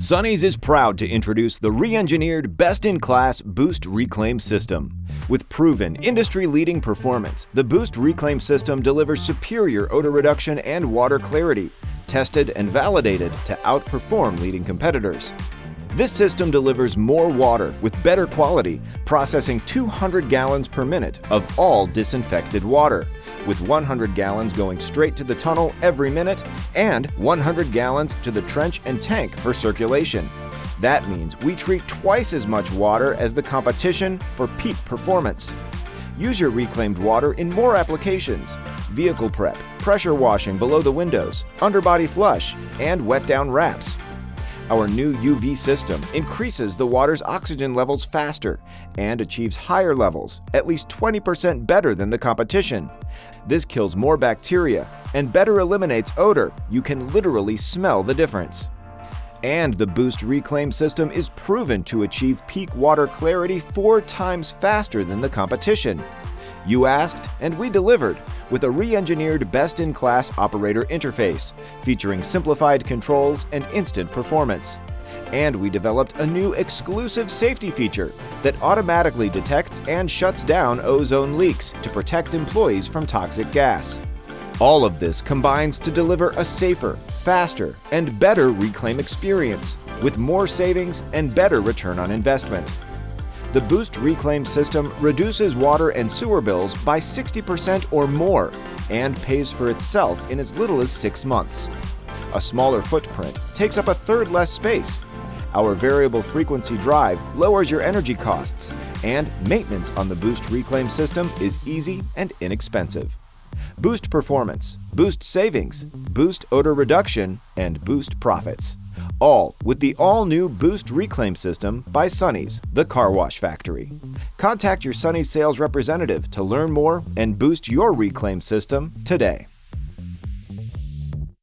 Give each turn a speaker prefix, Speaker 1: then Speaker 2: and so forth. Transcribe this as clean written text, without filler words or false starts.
Speaker 1: Sonny's is proud to introduce the re-engineered, best-in-class Boost Reclaim System. With proven, industry-leading performance, the Boost Reclaim System delivers superior odor reduction and water clarity, tested and validated to outperform leading competitors. This system delivers more water with better quality, processing 200 gallons per minute of all disinfected water, with 100 gallons going straight to the tunnel every minute and 100 gallons to the trench and tank for circulation. That means we treat twice as much water as the competition for peak performance. Use your reclaimed water in more applications: vehicle prep, pressure washing below the windows, underbody flush, and wet down wraps. Our new UV system increases the water's oxygen levels faster and achieves higher levels, at least 20% better than the competition. This kills more bacteria and better eliminates odor. You can literally smell the difference. And the Boost Reclaim System is proven to achieve peak water clarity 4 times faster than the competition. You asked, and we delivered, with a re-engineered best-in-class operator interface, featuring simplified controls and instant performance. And we developed a new exclusive safety feature that automatically detects and shuts down ozone leaks to protect employees from toxic gas. All of this combines to deliver a safer, faster, and better reclaim experience, with more savings and better return on investment. The Boost Reclaim System reduces water and sewer bills by 60% or more and pays for itself in as little as 6 months. A smaller footprint takes up a third less space. Our variable frequency drive lowers your energy costs, and maintenance on the Boost Reclaim System is easy and inexpensive. Boost performance, boost savings, boost odor reduction, and boost profits. All with the all-new Boost Reclaim System by Sonny's, the car wash factory. Contact your Sonny's sales representative to learn more and boost your reclaim system today.